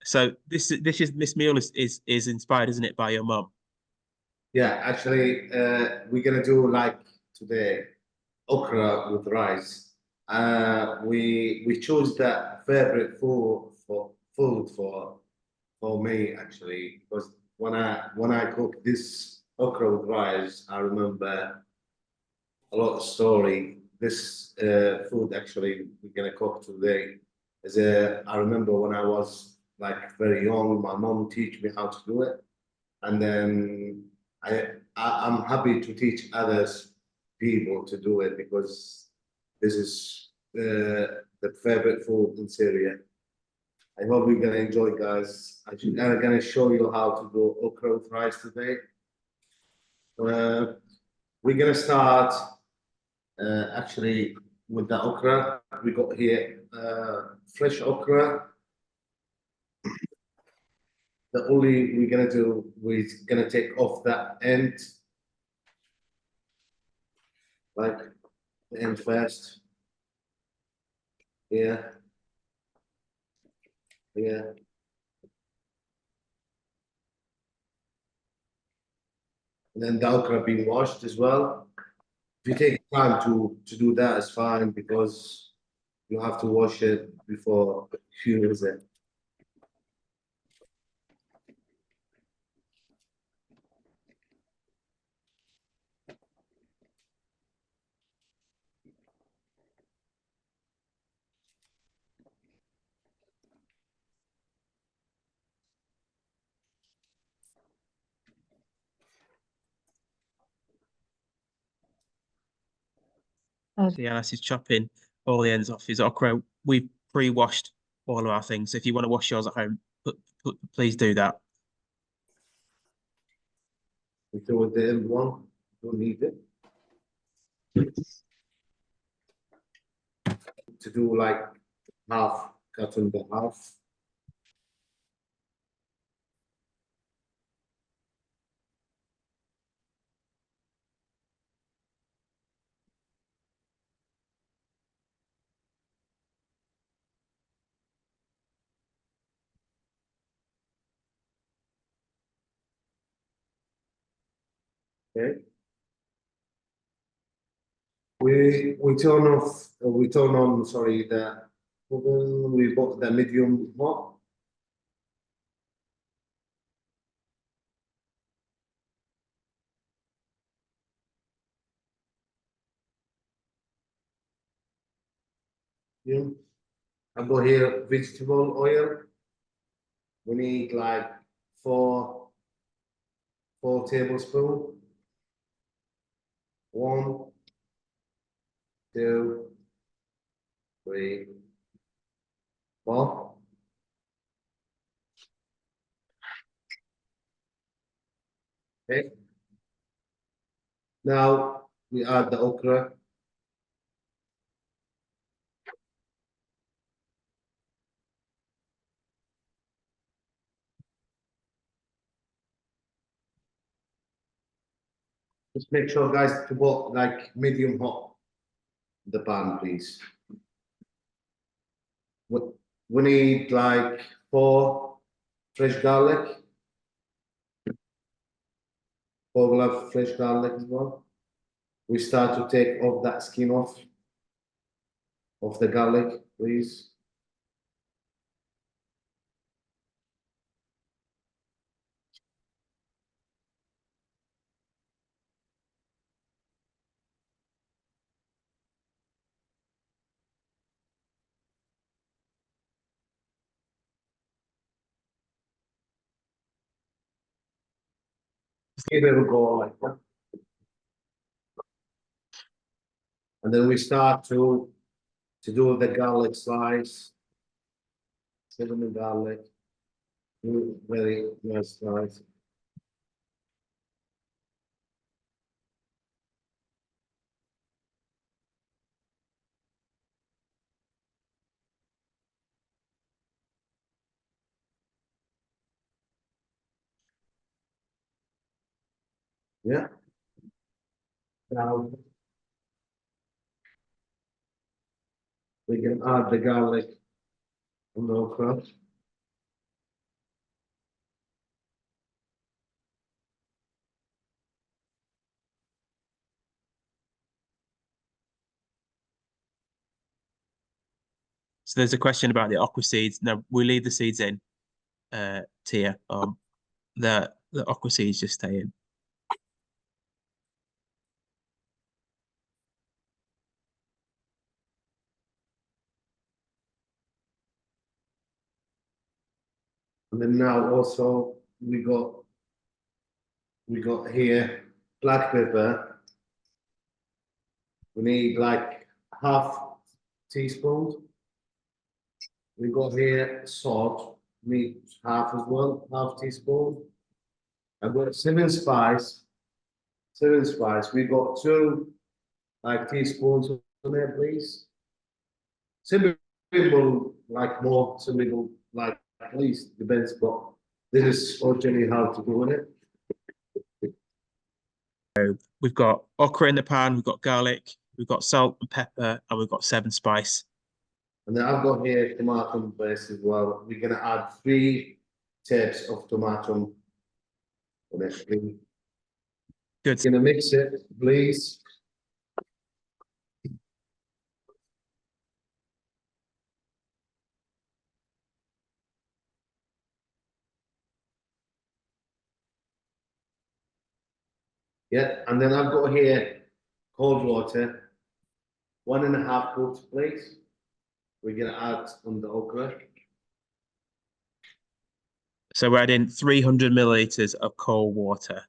So this meal is inspired, isn't it, by your mum? Yeah, actually, we're gonna do like today okra with rice. We chose that favorite food for me actually because when I cook this okra with rice, I remember a lot of story. This food actually we're gonna cook today is I remember when I was like very young, my mom teach me how to do it, and then I'm happy to teach others people to do it because this is the favorite food in Syria. I hope you're gonna enjoy, guys. I'm gonna show you how to do okra with rice today. Uh, we're gonna start actually with the okra. We got here fresh okra. The only we're gonna do, we're gonna take off that end, like the end first. Yeah, yeah. And then the okra being washed as well. If you take time to do that, it's fine because you have to wash it before you use it. So yeah, this is chopping all the ends off his okra. We've pre-washed all of our things. So if you want to wash yours at home, please do that. We throw the end one, don't need it. To do like half, cut in the half. Okay. We turn on, sorry, the oven. We bought the medium hot. Yeah. I got here vegetable oil. We need like four 4 tablespoons. 1, 2, 3, 4. Okay. Now we add the okra. Just make sure, guys, to put like medium hot in the pan, please. We, we need like 4 fresh garlic. 4 fresh garlic as well. We start to take off that skin off of the garlic, please. Just give it a go like that. And then we start to do the garlic slice. Cinnamon garlic. Very nice slice. Yeah. Now we can add the garlic on the okra. So there's a question about the aqua seeds. No, we leave the seeds in, Tia. The aqua seeds just stay in. And then now also we got here black pepper. We need like half teaspoon. We got here salt, need half as well, half teaspoon. I've got seven spice. We got two like teaspoons on there, please. Simple, like more, simple, like at least depends, but this is originally how to do it. We've got okra in the pan, we've got garlic, we've got salt and pepper, and we've got 7 spice. And then I've got here tomato paste as well. We're gonna add 3 taps of tomato on it, please. Good. Gonna mix it, please. Yeah, and then I've got here cold water, 1.5 cups, please. We're gonna add on the okra. So we're adding 300 milliliters of cold water.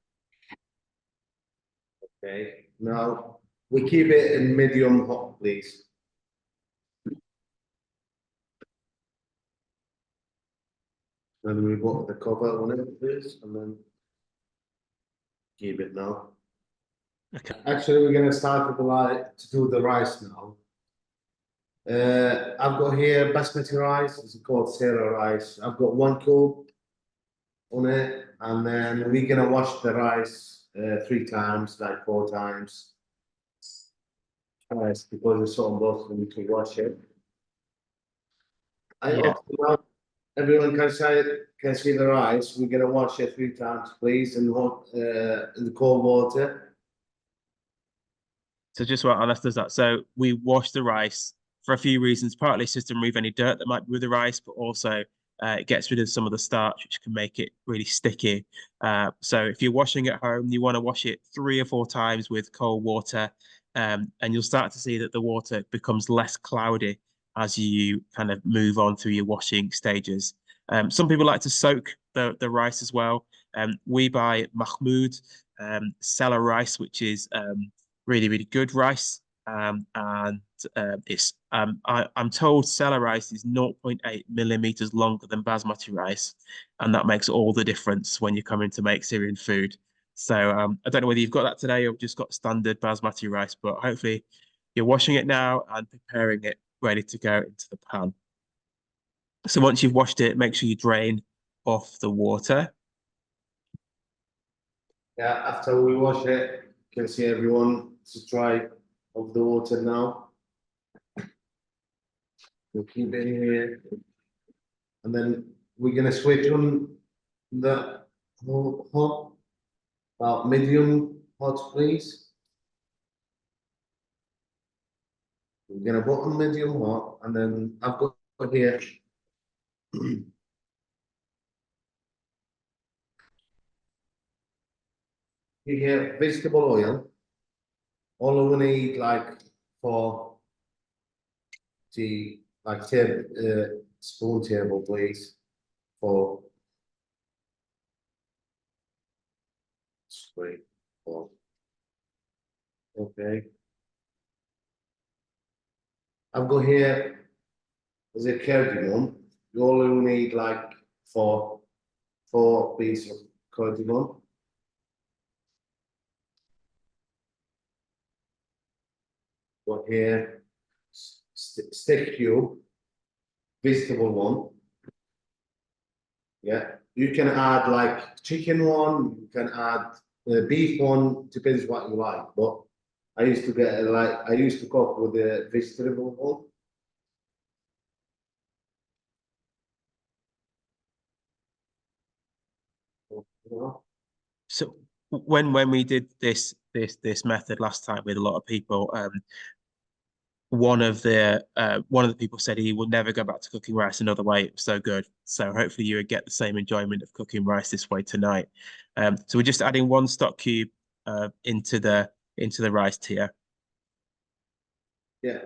Okay, now we keep it in medium hot, please. Then we put the cover on it, please, and then keep it now. Okay. Actually, we're gonna start with the to do the rice now. I've got here basmati rice. It's called Sarah rice. I've got 1 cup on it, and then we're gonna wash the rice 3 times, like 4 times. Yes, because it's so important, we need to wash it. I Yeah. also everyone can see the rice. We're gonna wash it 3 times, please, in hot in the cold water. So just what Anas does that. So we wash the rice for a few reasons. Partly it's just to remove any dirt that might be with the rice, but also it gets rid of some of the starch, which can make it really sticky. So if you're washing at home, you want to wash it 3 or 4 times with cold water, and you'll start to see that the water becomes less cloudy as you kind of move on through your washing stages. Some people like to soak the rice as well. We buy Mahmoud Cellar rice, which is really, really good rice. And I'm told Cellar rice is 0.8 millimeters longer than basmati rice, and that makes all the difference when you're coming to make Syrian food. So I don't know whether you've got that today or just got standard basmati rice, but hopefully you're washing it now and preparing it ready to go into the pan. So once you've washed it, make sure you drain off the water. Yeah, after we wash it, you can see everyone to dry of the water now. We'll keep it here. And then we're gonna switch on the hot, about medium hot, please. We're gonna put on medium hot, and then I've got here. Here, vegetable oil. All we need, like, for the spoon table, please, for 3, 4. Okay. I've got here is a cardamom. You only need like 4 pieces of cardamom. Got here stick cube, vegetable one. Yeah, you can add like chicken one. You can add beef one. Depends what you like. But I used to cook with the vegetable one. So when we did this method last time with a lot of people, one of the people said he will never go back to cooking rice another way. It was so good. So hopefully you would get the same enjoyment of cooking rice this way tonight. So we're just adding one stock cube into the rice tier. Yeah.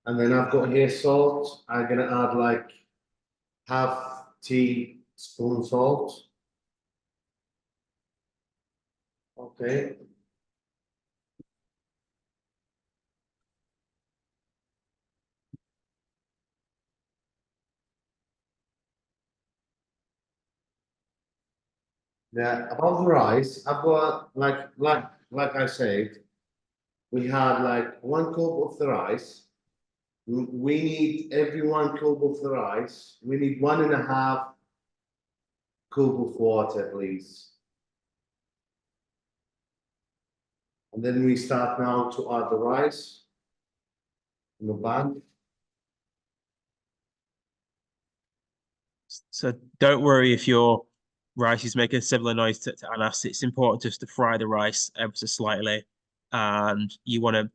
And then I've got here salt. I'm gonna add like half teaspoon salt. Okay. Yeah, about the rice, I've got like I said, we had like 1 cup of the rice. We need every 1 cup of the rice. We need 1.5 cup of water, please. And then we start now to add the rice in the pan. So don't worry if your rice is making a similar noise to Anas. It's important just to fry the rice ever so slightly, and you want to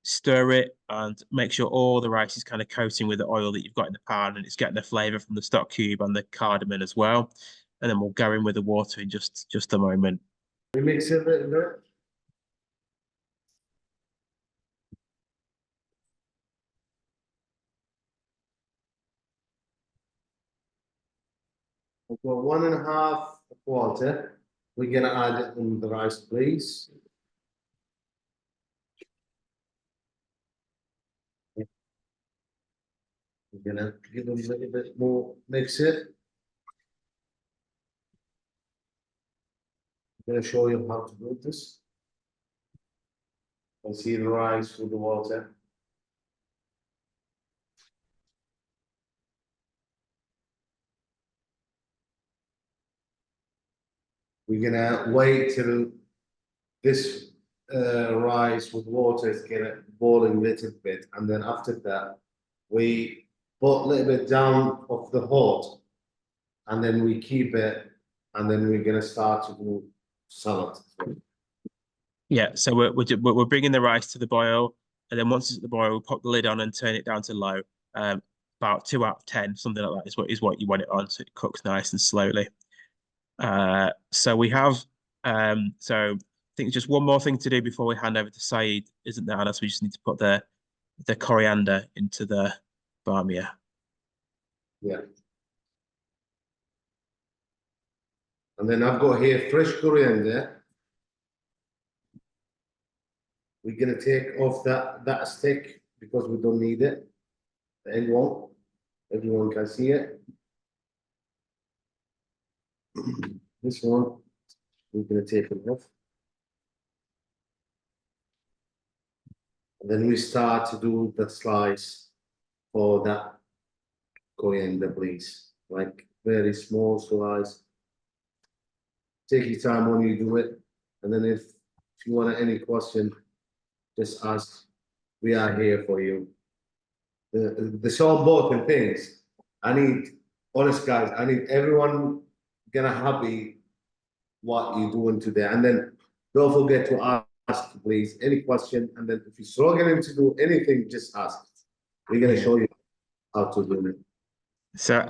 stir it and make sure all the rice is kind of coating with the oil that you've got in the pan, and it's getting the flavor from the stock cube and the cardamom as well. And then we'll go in with the water in just a moment. We mix it a little bit. We've got 1.5 water. We're gonna add it in the rice, please. We're gonna give them a little bit more, mix it. I'm gonna show you how to do this. I see the rice with the water. We're gonna wait till this rice with water is gonna boil a little bit, and then after that, we put a little bit down of the hot, and then we keep it, and then we're gonna start to do salad. Yeah, so we're bringing the rice to the boil, and then once it's at the boil, we'll pop the lid on and turn it down to low. About 2 out of 10, something like that is what you want it on, so it cooks nice and slowly. So we have so I think just one more thing to do before we hand over to Saeed, isn't there, Anas? We just need to put the coriander into the bamia. Yeah. And then I've got here fresh coriander. We're gonna take off that stick because we don't need it. Everyone can see it. This one, we're gonna take it off. And then we start to do the slice for that coriander, please. Like very small slice. Take your time when you do it. And then if you want any question, just ask. We are here for you. The so important things. I need, honest guys, I need everyone gonna happy what you're doing today. And then don't forget to ask, please, any question. And then if you're struggling to do anything, just ask. We're gonna show you how to do it. So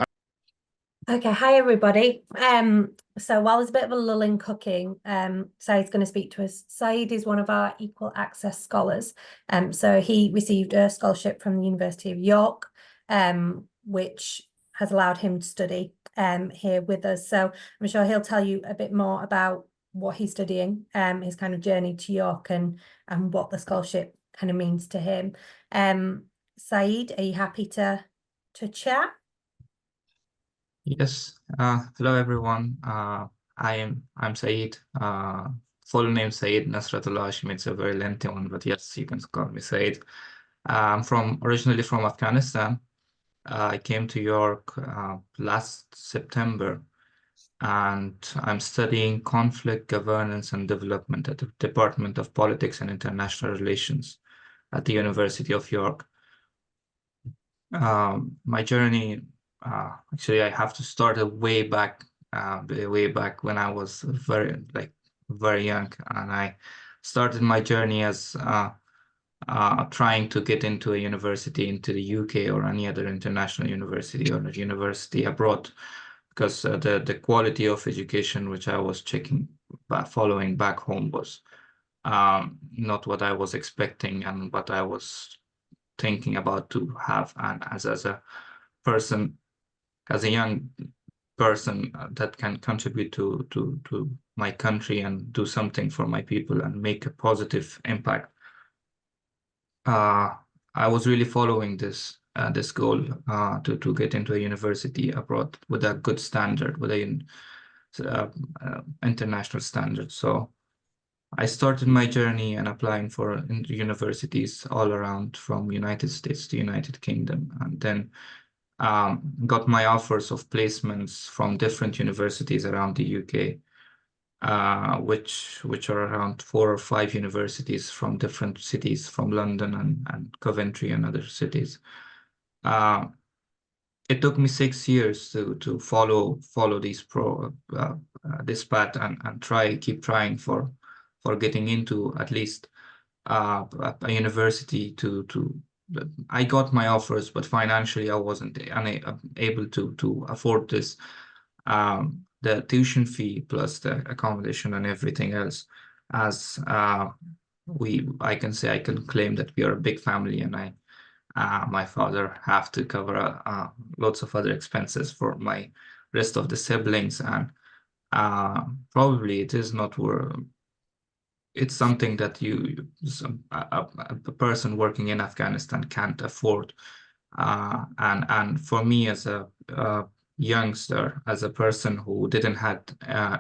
Okay, hi everybody. So while there's a bit of a lull in cooking, Saeed's going to speak to us. Saeed is one of our equal access scholars. So he received a scholarship from the University of York, which has allowed him to study here with us. So I'm sure he'll tell you a bit more about what he's studying, his kind of journey to York and what the scholarship kind of means to him. Saeed, are you happy to chat? Yes. Hello everyone. I'm Saeed. Full name Saeed Nasratullah Hashim. It's a very lengthy one, but yes, you can call me Saeed. I'm originally from Afghanistan. I came to York last September, and I'm studying conflict governance and development at the Department of Politics and International Relations at the University of York. My journey. Actually, I have to start way back when I was very young, and I started my journey as trying to get into a university into the UK or any other international university or a university abroad, because the quality of education which I was following back home was not what I was expecting and what I was thinking about to have. And as a person, as a young person that can contribute to my country and do something for my people and make a positive impact, I was really following this goal to get into a university abroad with a good standard, with a international standard. So I started my journey and applying for universities all around, from United States to United Kingdom, and then got my offers of placements from different universities around the UK, which are around 4 or 5 universities from different cities, from London and Coventry and other cities. It took me 6 years to follow this path and keep trying for getting into at least a university. I got my offers, but financially I wasn't able to afford this. The tuition fee plus the accommodation and everything else, as I can claim that we are a big family, and my father have to cover lots of other expenses for my rest of the siblings, and probably it is not worth. It's something that a person working in Afghanistan can't afford, and for me as a youngster, as a person who didn't have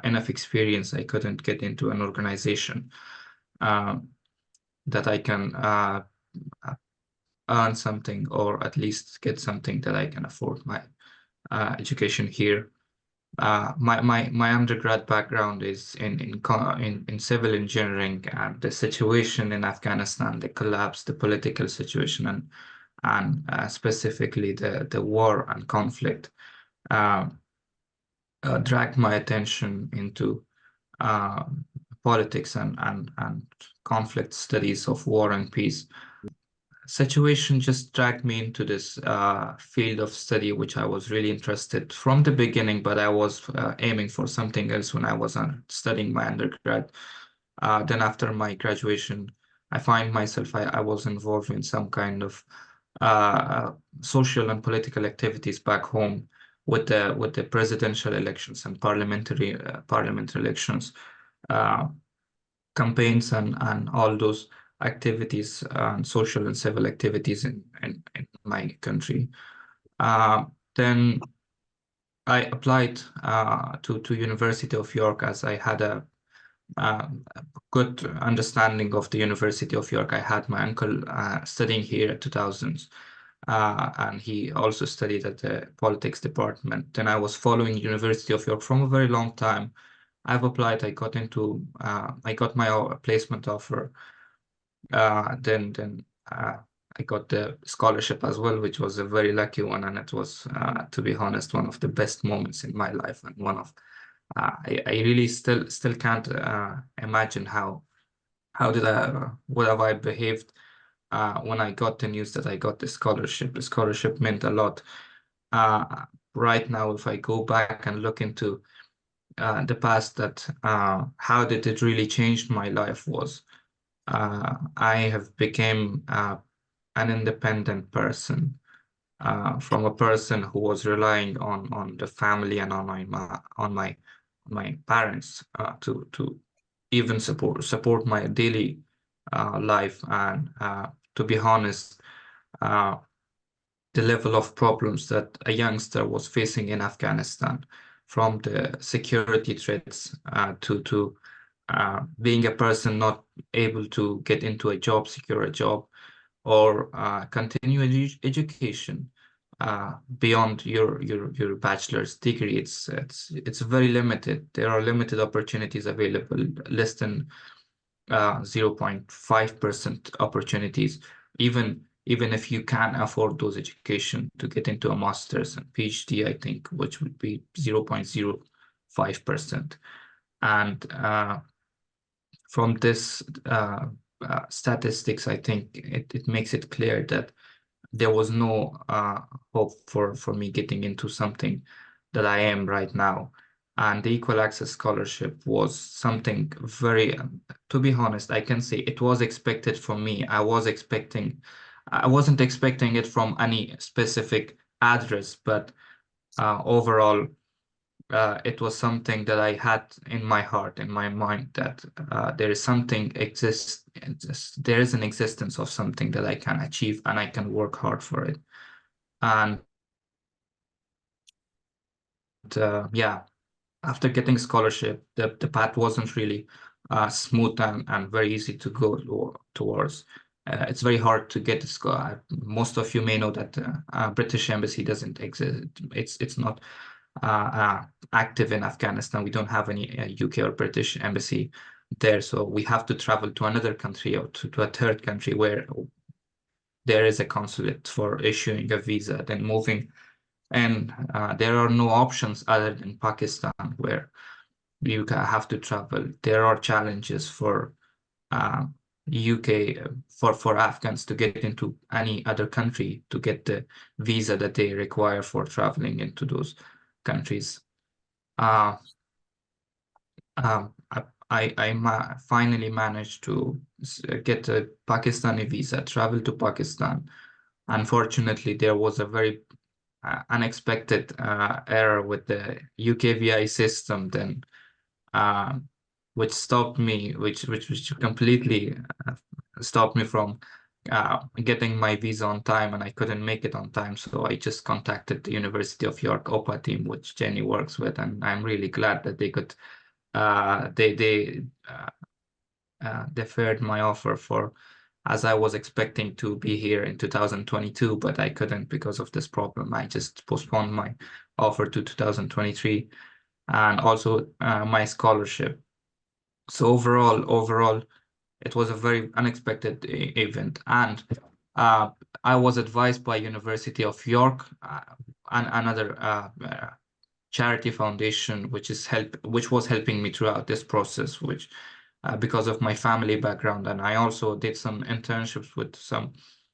enough experience, I couldn't get into an organization that I can earn something, or at least get something that I can afford my education here. My undergrad background is in civil engineering, and the situation in Afghanistan, the collapse, the political situation, and specifically the war and conflict dragged my attention into politics and conflict studies of war and peace. Situation just dragged me into this field of study, which I was really interested from the beginning, but I was aiming for something else when I was studying my undergrad. Then after my graduation, I find myself, I was involved in some kind of social and political activities back home with the presidential elections and parliamentary elections, campaigns and all those activities, social and civil activities in my country. Then I applied to University of York, as I had a good understanding of the University of York. I had my uncle studying here at 2000s, and he also studied at the politics department. Then I was following University of York from a very long time. I've applied, I got my placement offer. Then I got the scholarship as well, which was a very lucky one, and it was, to be honest, one of the best moments in my life, and one of I really still can't imagine what have I behaved when I got the news that I got the scholarship. The scholarship meant a lot. Right now, if I go back and look into the past, that how did it really change my life was, I have become an independent person, from a person who was relying on the family and on my parents to even support my daily life. And to be honest, the level of problems that a youngster was facing in Afghanistan, from the security threats to being a person not able to get into a job, secure a job, or continue education beyond your bachelor's degree. It's very limited. There are limited opportunities available, less than 0.5% opportunities, even if you can afford those education to get into a master's and PhD, I think, which would be 0.05%. And from this statistics, I think it makes it clear that there was no hope for me getting into something that I am right now. And the Equal Access Scholarship was something very, to be honest, I can say it was expected from me. I wasn't expecting it from any specific address, but overall, it was something that I had in my heart, in my mind, that there is something there is an existence of something that I can achieve and I can work hard for it. And yeah, after getting scholarship, the path wasn't really smooth and very easy to go towards. It's very hard to get a scholarship. Most of you may know that British Embassy doesn't exist. It's not active in Afghanistan. We don't have any UK or British embassy there, so we have to travel to another country or to a third country where there is a consulate for issuing a visa, then moving. And there are no options other than Pakistan where you have to travel. There are challenges for UK for Afghans to get into any other country to get the visa that they require for traveling into those countries. I finally managed to get a Pakistani visa, travel to Pakistan. Unfortunately, there was a very unexpected error with the UK VI system then, which stopped me, which completely stopped me from getting my visa on time, and I couldn't make it on time. So I just contacted the University of York OPA team, which Jenny works with, and I'm really glad that they could they deferred my offer for, as I was expecting to be here in 2022, but I couldn't because of this problem. I just postponed my offer to 2023, and also my scholarship. So overall, it was a very unexpected event, and I was advised by University of York and another charity foundation, which was helping me throughout this process, which because of my family background, and I also did some internships with some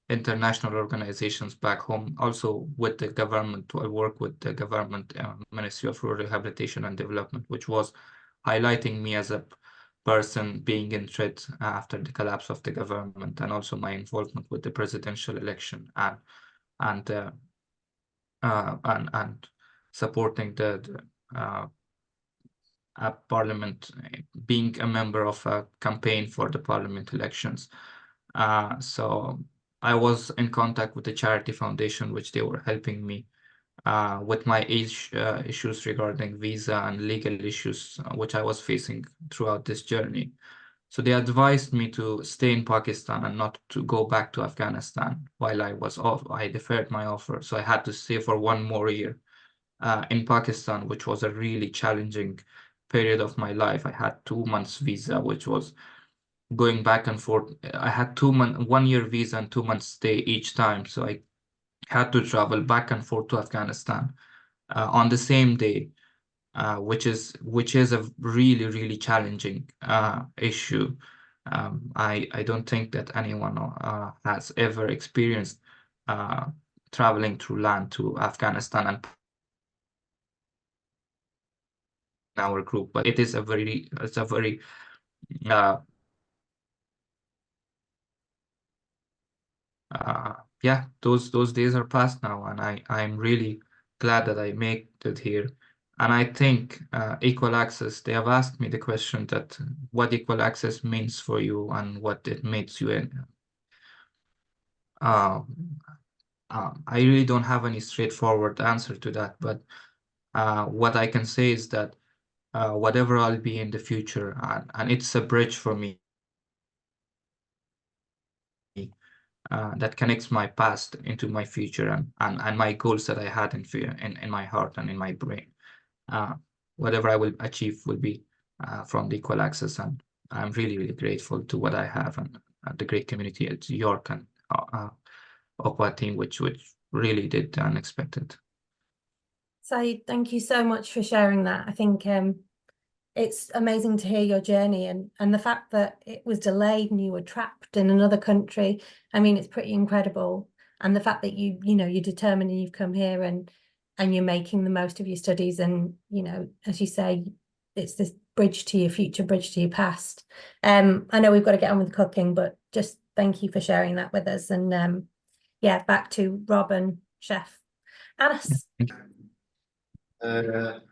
international organizations back home, also with the government. I work with the government Ministry of Rural Rehabilitation and Development, which was highlighting me as a person being in threat after the collapse of the government, and also my involvement with the presidential election and supporting the parliament, being a member of a campaign for the parliament elections. So I was in contact with the charity foundation, which they were helping me with my issues regarding visa and legal issues, which I was facing throughout this journey. So they advised me to stay in Pakistan and not to go back to Afghanistan while I was off. I deferred my offer, so I had to stay for 1 more year in Pakistan, which was a really challenging period of my life. I had 2 months visa, which was going back and forth. I had 1 year visa and 2 months stay each time, so I had to travel back and forth to Afghanistan on the same day, which is a really challenging issue. I don't think that anyone has ever experienced traveling through land to Afghanistan and our group, but it's a very yeah, those days are past now, and I'm really glad that I made it here. And I think equal access, they have asked me the question that what equal access means for you and what it makes you in. I really don't have any straightforward answer to that, but what I can say is that whatever I'll be in the future, and it's a bridge for me that connects my past into my future and my goals that I had in my heart and in my brain. Whatever I will achieve will be from the equal access, and I'm really grateful to what I have and the great community at York and OPA team, which really did the unexpected. Saeed, thank you so much for sharing that. I think it's amazing to hear your journey and the fact that it was delayed and you were trapped in another country. I mean, it's pretty incredible. And the fact that you're determined and you've come here and you're making the most of your studies, and as you say, it's this bridge to your future, bridge to your past. I know we've got to get on with the cooking, but just thank you for sharing that with us. And yeah, back to Rob and Chef Anas.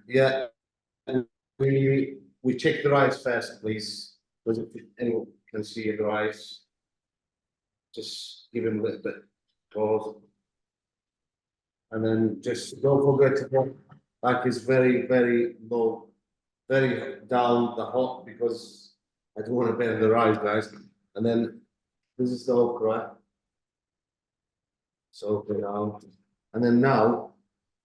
Yeah, we check the rice first, please, because if anyone can see the rice, just give him a little bit cold, and then just don't forget to put, like, it's very, very low, very down the hot, because I don't want to burn the rice, guys. And then this is the okra. So okay now, and then now,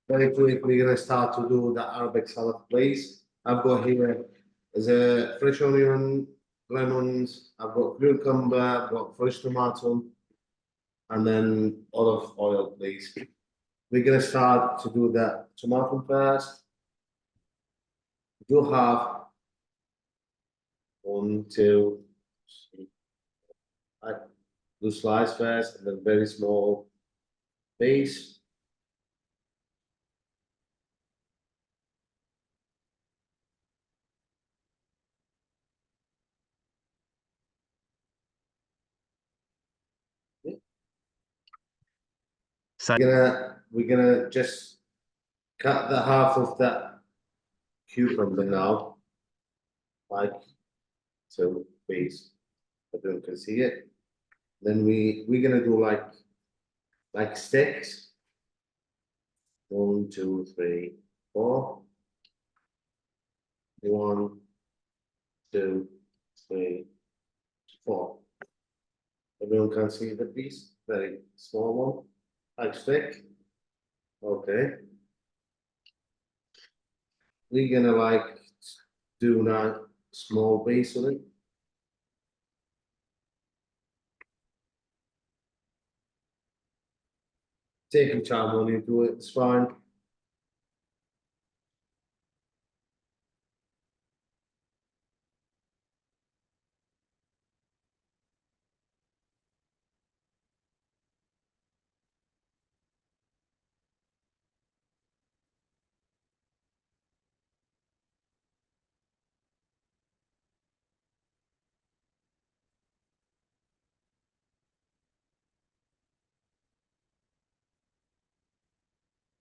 very quick, we're gonna start to do the Arabic salad, please. I've got here is a fresh onion, lemons. I've got cucumber. I've got fresh tomato, and then olive oil, please. We're gonna start to do the tomato first. You have 1, 2, 3. I do slice first, and then very small piece. So We're gonna just cut the half of that cucumber now, like so, please. Everyone can see it. Then we're gonna do like sticks. 1, 2, 3, 4. 1, 2, 3, 4. Everyone can see the piece, very small one, like stick. Okay. We're gonna like do that small piece of it. Take your time when you do it, it's fine.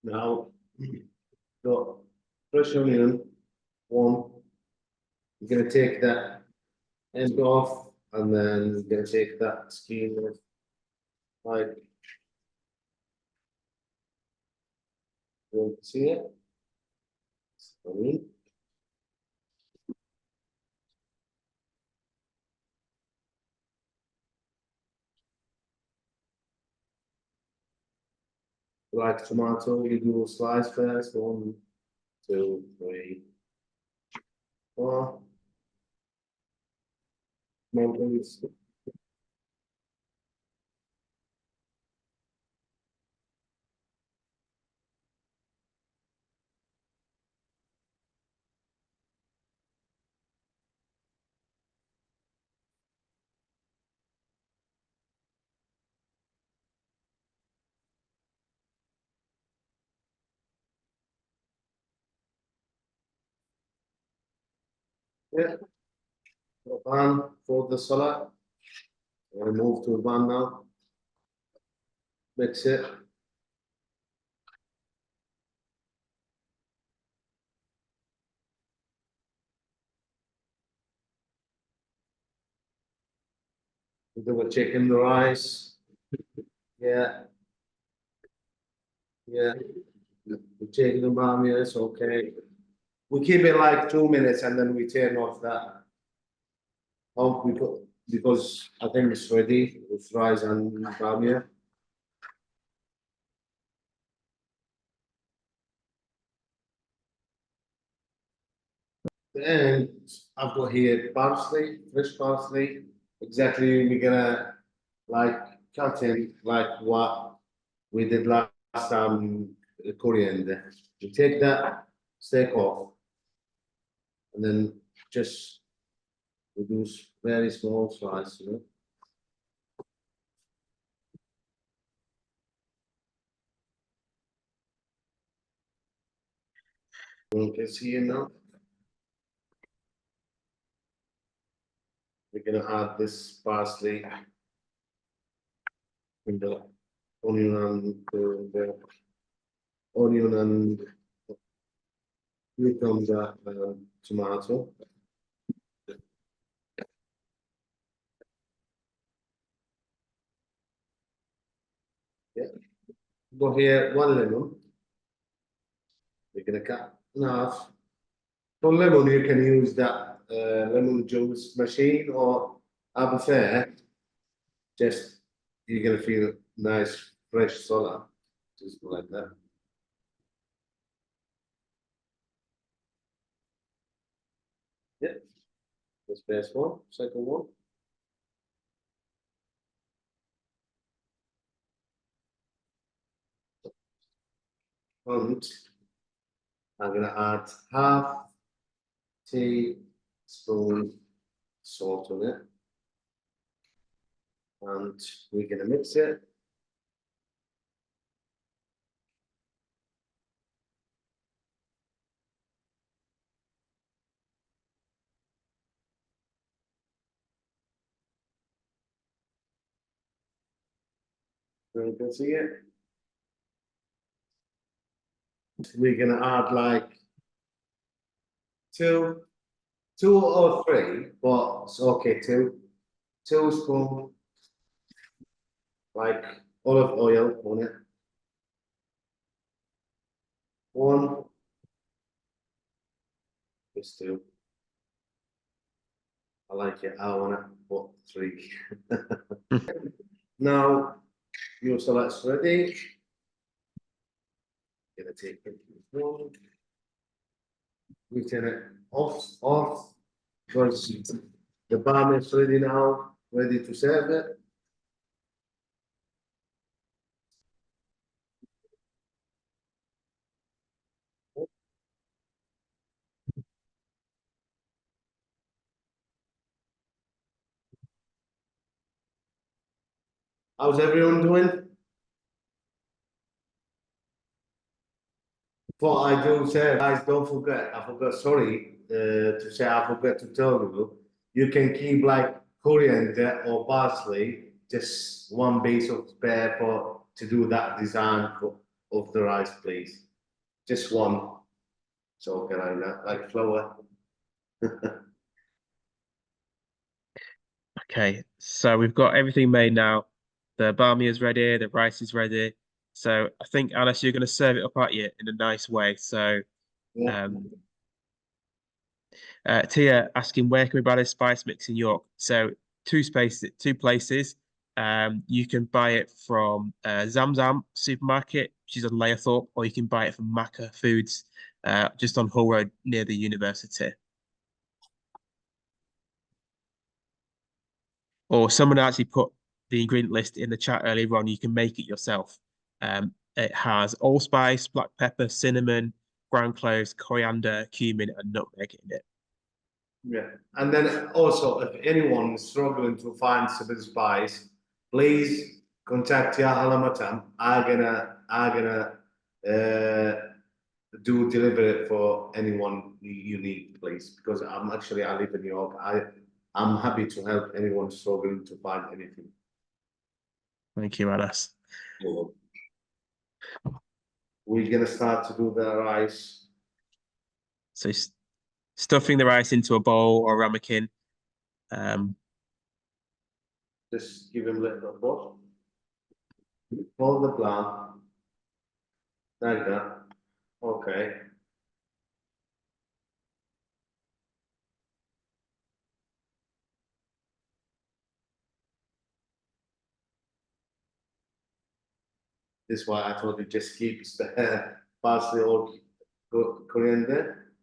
Now, got fresh onion, 1. You're gonna take that end off, and then you're gonna take that skin off, like, you want to see it? Onion. Like tomato, you do a slice first. 1, 2, 3, 4. Small piece. Yeah. Pan for the salad. We'll move to the pan now. Mix it. We do a chicken, the rice. Yeah. Yeah. The chicken, the bamia, it's okay. We keep it like 2 minutes, and then we turn off that. Oh, because I think it's ready with rice and bamia. And I've got here parsley, fresh parsley. Exactly, we're gonna like cut in like what we did last time, coriander. You take that steak off, and then just reduce very small slice, you know. You can see it now. We're gonna add this parsley in the onion and the onion and become the tomato. Yeah. Go here, 1 lemon. We're gonna cut in half. For lemon, you can use that lemon juice machine, or I prefer just you're gonna feel nice fresh soda, just like that. Yeah. That's first one, second one. And I'm gonna add half teaspoon salt on it. And we're gonna mix it. You can see it. We're gonna add like two or three, but it's okay, two spoon like olive oil on it. One, it's two. I like it. I wanna put three. Now your salad's ready. Gonna take it. One. We turn it off. Because the bam is ready now, ready to serve it. How's everyone doing? What I do say, guys, don't forget, I forgot, sorry, to say, I forgot to tell you, you can keep like coriander or parsley, just one base of spare for to do that design of the rice, please. Just one. So can I like flour? Okay, so we've got everything made now. The bamia is ready, the rice is ready. So I think, Alice, you're going to serve it up at you in a nice way. So Yeah. Tia asking where can we buy this spice mix in York? So two places. You can buy it from Zamzam supermarket, which is on Layerthorpe, or you can buy it from Macca Foods, just on Hull Road near the university. Or someone actually put the ingredient list in the chat earlier on. You can make it yourself. It has allspice, black pepper, cinnamon, ground cloves, coriander, cumin, and nutmeg in it. Yeah, and then also if anyone is struggling to find civil spice, please contact Ya Halamatam. I'm gonna do deliver it for anyone you need, please, because I live in New York. I'm happy to help anyone struggling to find anything. Thank you, Anas. We're gonna start to do the rice. So stuffing the rice into a bowl or ramekin. Just give him a little pot. Hold the plant like that. Okay. This is why I told you just keep parsley or coriander.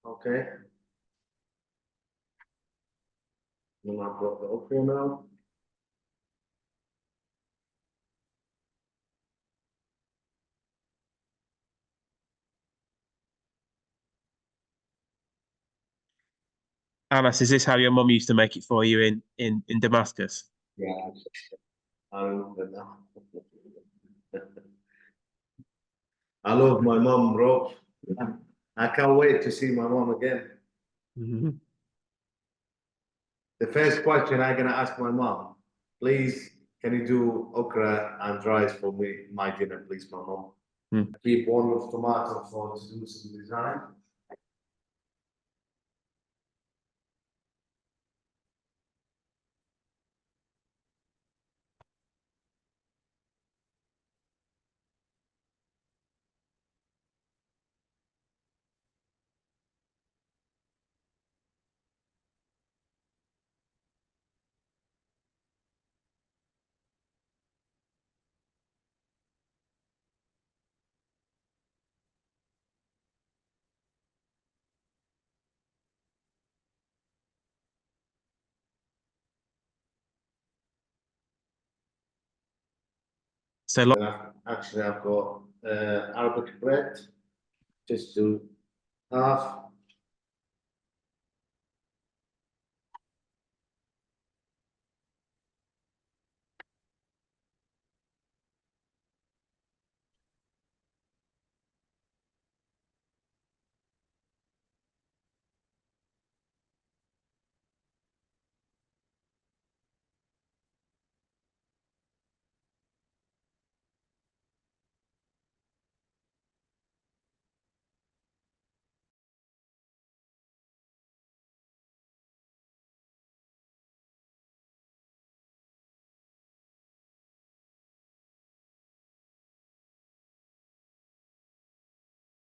Okay. Then I've got the okra now. Anas, is this how your mum used to make it for you in Damascus? Yeah, I remember now. I love my mom, Rob. I can't wait to see my mom again. Mhm. The first question I'm gonna ask my mom, please, can you do okra and rice for me, my dinner, please, my mom? Hmm. Keep one with tomato for to do some design. So And actually, I've got Arabic bread, just do half.